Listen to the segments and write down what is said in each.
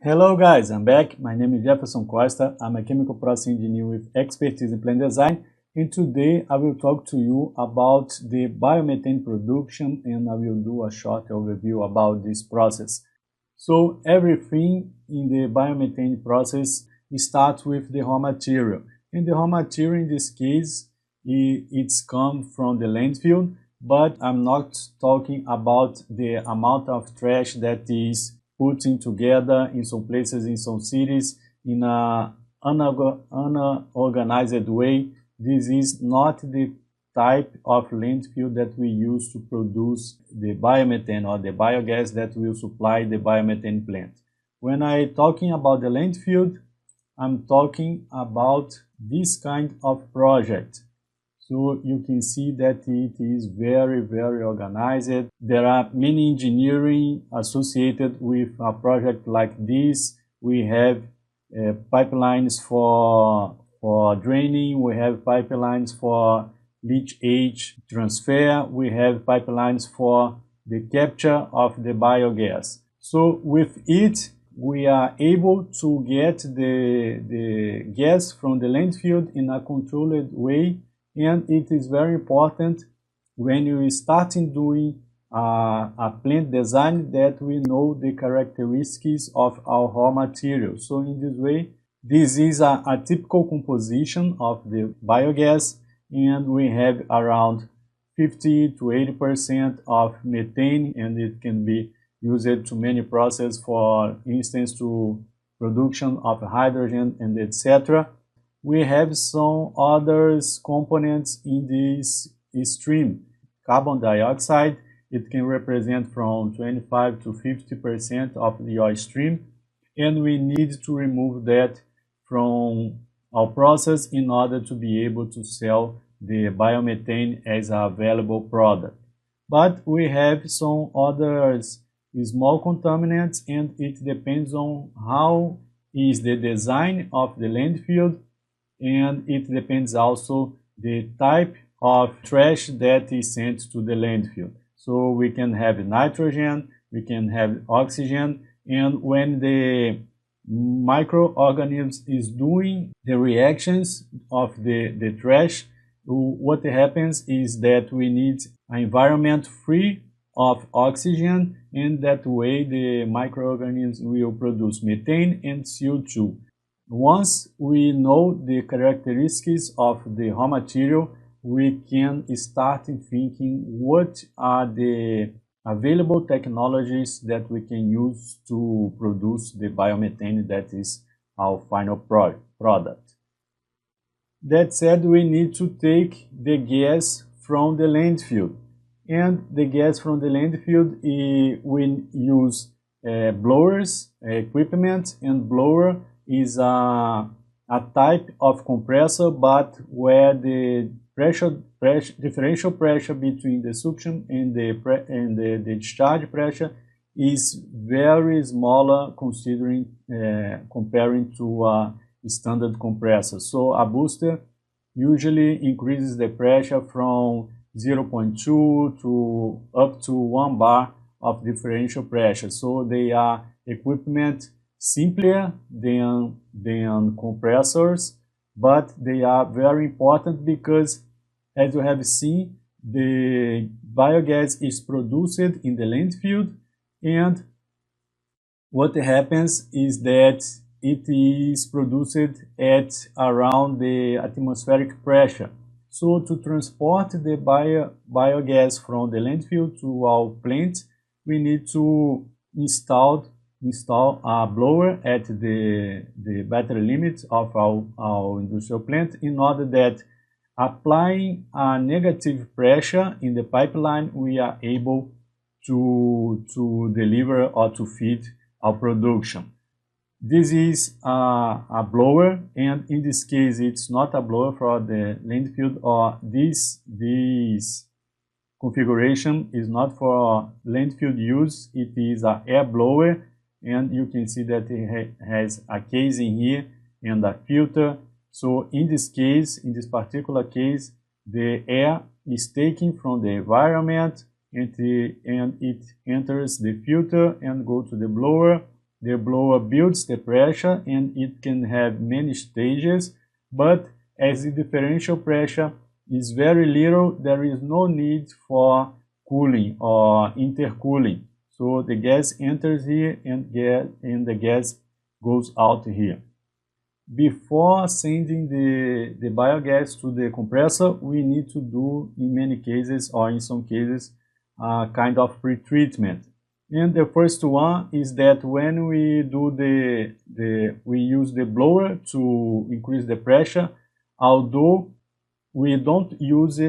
Hello guys, I'm back. My name is Jeferson Costa. I'm a chemical process engineer with expertise in plant design, and today I will talk to you about the biomethane production, and I will do a short overview about this process. So everything in the biomethane process starts with the raw material, and the raw material in this case it's come from the landfill, but I'm not talking about the amount of trash that is putting together in some places, in some cities, in an unorganized way. This is not the type of landfill that we use to produce the biomethane or the biogas that will supply the biomethane plant. When I'm talking about the landfill, I'm talking about this kind of project. So you can see that it is very, very organized. There are many engineering associated with a project like this. We have pipelines for draining. We have pipelines for leachate transfer. We have pipelines for the capture of the biogas. So with it, we are able to get the gas from the landfill in a controlled way. And it is very important when you start doing a plant design that we know the characteristics of our raw material. So in this way, this is a typical composition of the biogas, and we have around 50 to 80% of methane, and it can be used to many processes, for instance, to production of hydrogen and etc. We have some other components in this stream. Carbon dioxide, it can represent from 25 to 50% of your stream, and we need to remove that from our process in order to be able to sell the biomethane as a valuable product. But we have some other small contaminants, and it depends on how is the design of the landfill, and it depends also the type of trash that is sent to the landfill. So we can have nitrogen, we can have oxygen, and when the microorganisms is doing the reactions of the trash, what happens is that we need an environment free of oxygen, and that way the microorganisms will produce methane and CO2. Once we know the characteristics of the raw material, we can start thinking what are the available technologies that we can use to produce the biomethane that is our final product. That said, we need to take the gas from the landfill. And the gas from the landfill, we use blowers, equipment, and blower is a type of compressor, but where the differential pressure between the suction and the discharge pressure is very smaller, considering comparing to a standard compressor. So a booster usually increases the pressure from 0.2 to up to 1 bar of differential pressure. So they are equipment simpler than compressors, but they are very important because, as you have seen, the biogas is produced in the landfill, and what happens is that it is produced at around the atmospheric pressure. So to transport the biogas from the landfill to our plant, we need to install a blower at the battery limits of our industrial plant, in order that applying a negative pressure in the pipeline, we are able to deliver or to feed our production. This is a blower, and in this case it's not a blower for the landfill, or this configuration is not for landfill use. It is an air blower, and you can see that it has a casing here and a filter. So in this case, in this particular case, the air is taken from the environment, and it enters the filter and go to the blower. the blower builds the pressure and it can have many stages, but as the differential pressure is very little, there is no need for cooling or intercooling. So the gas enters here and the gas goes out here. Before sending the biogas to the compressor, we need to do, in many cases or in some cases, a kind of pretreatment. And the first one is that when we do we use the blower to increase the pressure, although we don't use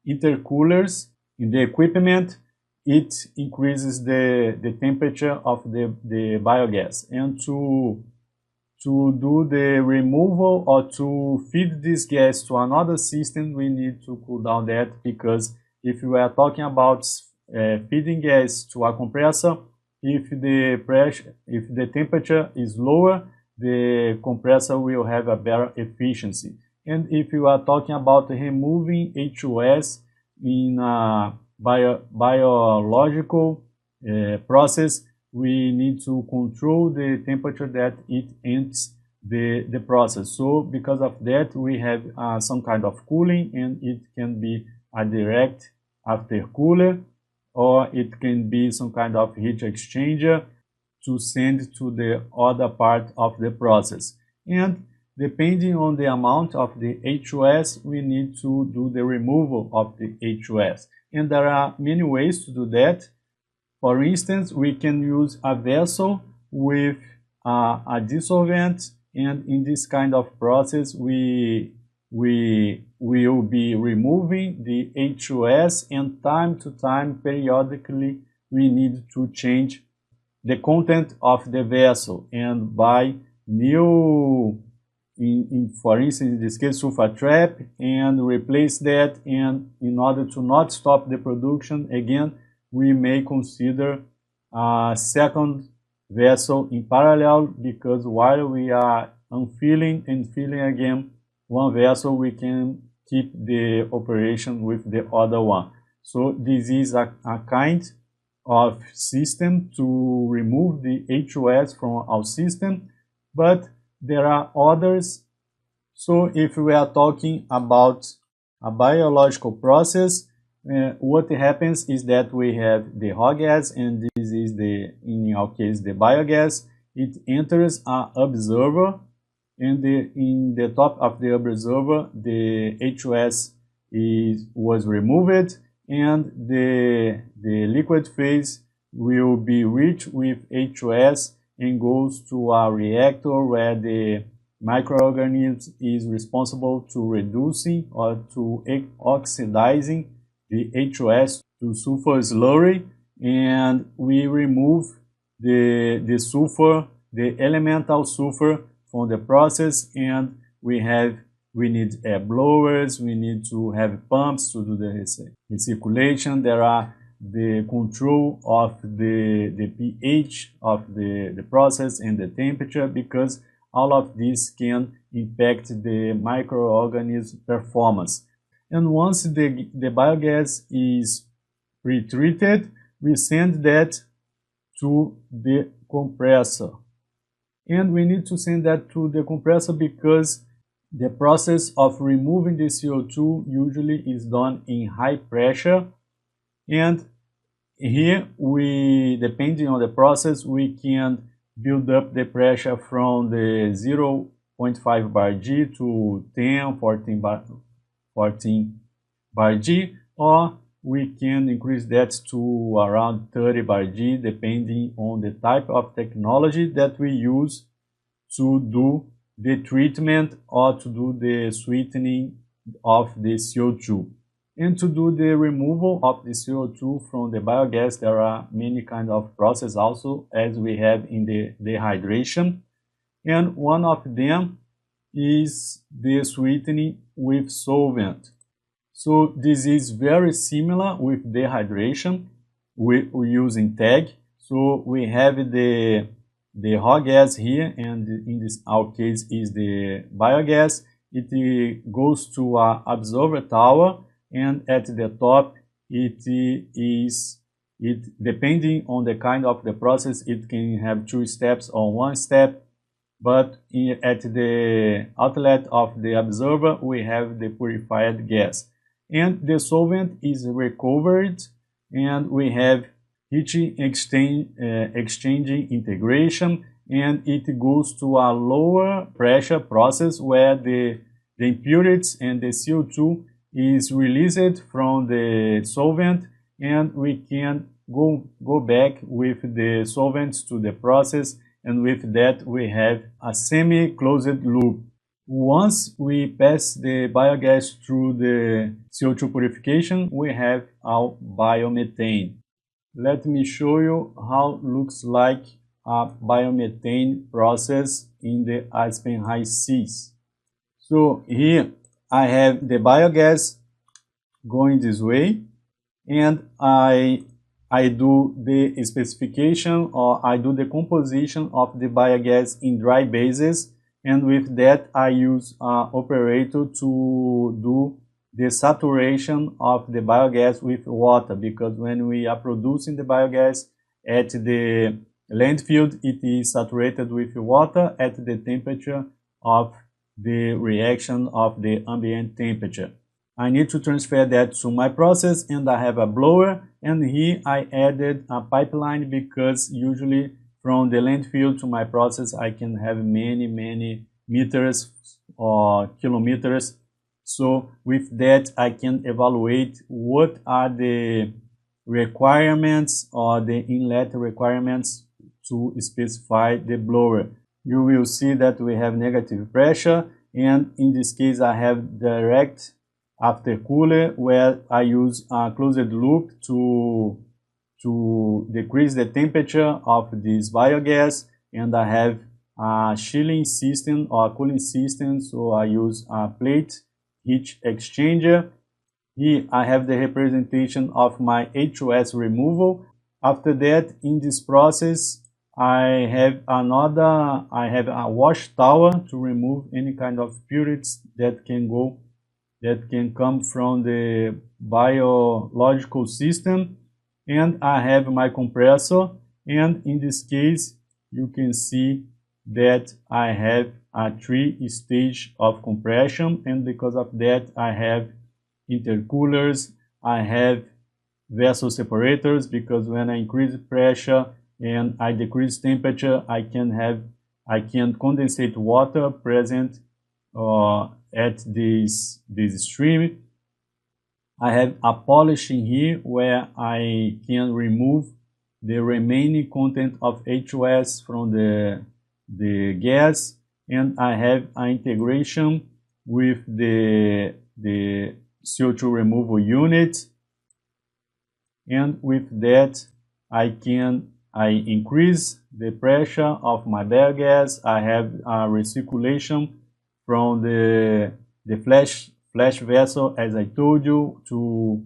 intercoolers in the equipment, it increases the temperature of the biogas. And to do the removal or to feed this gas to another system, we need to cool down that, because if we are talking about feeding gas to a compressor, if the temperature is lower, the compressor will have a better efficiency. And if you are talking about removing H2S in a biological process, we need to control the temperature that it ends the process. So because of that, we have some kind of cooling, and it can be a direct aftercooler, or it can be some kind of heat exchanger to send to the other part of the process. And depending on the amount of the H2S, we need to do the removal of the H2S. And there are many ways to do that. For instance, we can use a vessel with a dissolvent, and in this kind of process, we will be removing the H2S, and time to time, periodically, we need to change the content of the vessel and buy new, for instance, in this case, sulfur trap, and replace that. And in order to not stop the production again, we may consider a second vessel in parallel, because while we are unfilling and filling again one vessel, we can keep the operation with the other one. So this is a kind of system to remove the H2S from our system, but there are others. So if we are talking about a biological process, what happens is that we have the raw gas, and this is in our case, the biogas. It enters an observer, and in the top of the observer, the H2S was removed, and the liquid phase will be rich with H2S and goes to a reactor where the microorganism is responsible to reducing or to oxidizing the H2S to sulfur slurry, and we remove the sulfur, the elemental sulfur, from the process. And we need air blowers, we need to have pumps to do the recirculation. There are the control of the pH of the process and the temperature, because all of this can impact the microorganism performance. And once the biogas is pre-treated, we send that to the compressor. And we need to send that to the compressor because the process of removing the CO2 usually is done in high pressure. And here, depending on the process, we can build up the pressure from the 0.5 bar G to 10, 14 bar G, or we can increase that to around 30 bar G, depending on the type of technology that we use to do the treatment or to do the sweetening of the CO2. And to do the removal of the CO2 from the biogas, there are many kinds of processes also, as we have in the dehydration. And one of them is the sweetening with solvent. So this is very similar with dehydration. We're using TAG. So we have the raw gas here, and in our case is the biogas. It goes to an absorber tower, and at the top it is It, depending on the kind of the process, it can have 2 steps or 1 step, but at the outlet of the absorber, we have the purified gas. And the solvent is recovered, and we have heat exchanging integration, and it goes to a lower pressure process where the impurities and the CO2 is released from the solvent, and we can go back with the solvents to the process, and with that we have a semi-closed loop. Once we pass the biogas through the CO2 purification, we have our biomethane. Let me show you how it looks like a biomethane process in the Aspen Hysys. So here I have the biogas going this way, and I do the specification, or I do the composition of the biogas in dry bases, and with that I use an operator to do the saturation of the biogas with water, because when we are producing the biogas at the landfill, it is saturated with water at the temperature of the reaction of the ambient temperature. I need to transfer that to my process, and I have a blower, and here I added a pipeline, because usually from the landfill to my process I can have many meters or kilometers. So with that I can evaluate what are the requirements or the inlet requirements to specify the blower. You will see that we have negative pressure, and in this case I have direct after cooler, where I use a closed loop to decrease the temperature of this biogas, and I have a chilling system or a cooling system, so I use a plate heat exchanger. Here I have the representation of my H2S removal. After that, in this process, I have a wash tower to remove any kind of impurities that can come from the biological system, and I have my compressor, and in this case you can see that I have a 3-stage of compression, and because of that I have intercoolers, I have vessel separators, because when I increase pressure and I decrease temperature, I can condensate water present at this stream. I have a polishing here where I can remove the remaining content of H2S from the gas, and I have an integration with the CO2 removal unit, and with that I increase the pressure of my biogas. I have a recirculation from the flash vessel, as I told you, to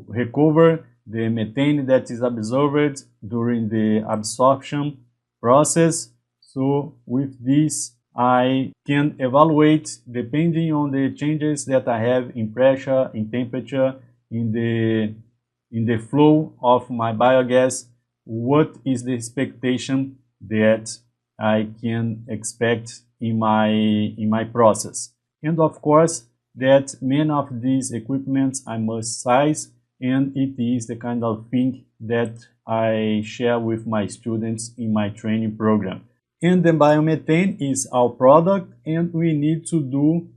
recover the methane that is absorbed during the absorption process. So with this I can evaluate, depending on the changes that I have in pressure, in temperature, in the flow of my biogas, what is the expectation that I can expect in my process. And of course that many of these equipments I must size, and it is the kind of thing that I share with my students in my training program. And the biomethane is our product, and we need to do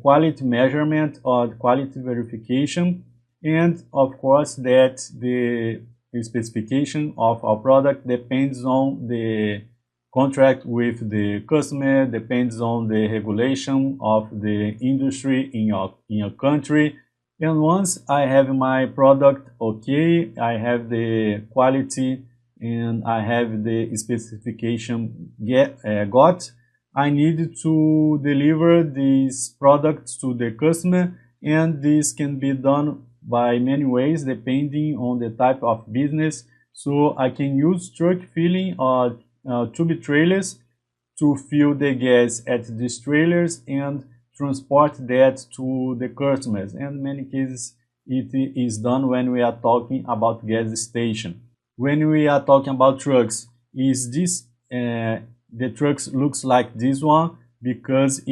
quality measurement or quality verification, and of course that the specification of our product depends on the contract with the customer, depends on the regulation of the industry in your country. And once I have my product okay, I have the quality and I have the specification got, I need to deliver these products to the customer, and this can be done by many ways depending on the type of business. So I can use truck filling or tube trailers to fill the gas at these trailers and transport that to the customers. And in many cases it is done when we are talking about gas station. When we are talking about trucks, is this the trucks looks like this one because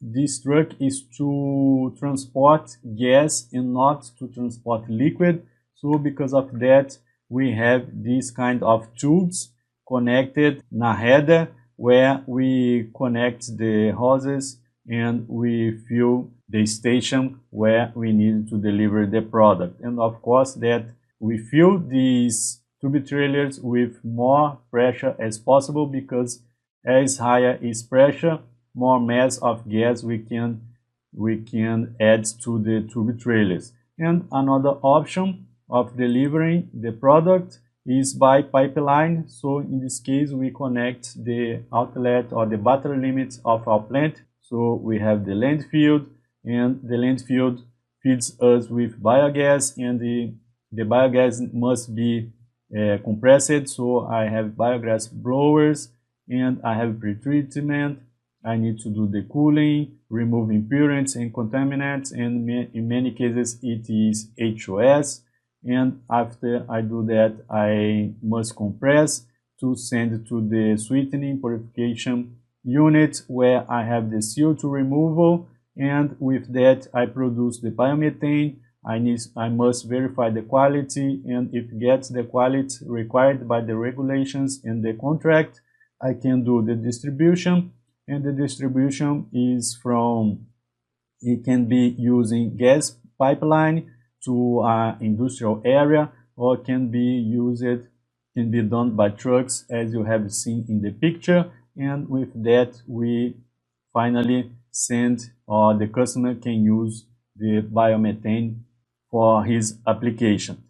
this truck is to transport gas and not to transport liquid. So because of that, we have this kind of tubes connected in a header where we connect the hoses and we fill the station where we need to deliver the product. And of course that we fill these tube trailers with more pressure as possible, because as higher is pressure, more mass of gas we can add to the tube trailers. And another option of delivering the product is by pipeline. So in this case, we connect the outlet or the battery limits of our plant. So we have the landfill, and the landfill feeds us with biogas, and the biogas must be compressed. So I have biogas blowers, and I have pretreatment. I need to do the cooling, remove impurities and contaminants, and in many cases it is HOS. And after I do that, I must compress to send to the sweetening purification unit where I have the CO2 removal, and with that I produce the biomethane. I must verify the quality, and if it gets the quality required by the regulations in the contract, I can do the distribution. And the distribution is from, it can be using gas pipeline to an industrial area, or can be done by trucks as you have seen in the picture. And with that we finally send, or the customer can use the biomethane for his application.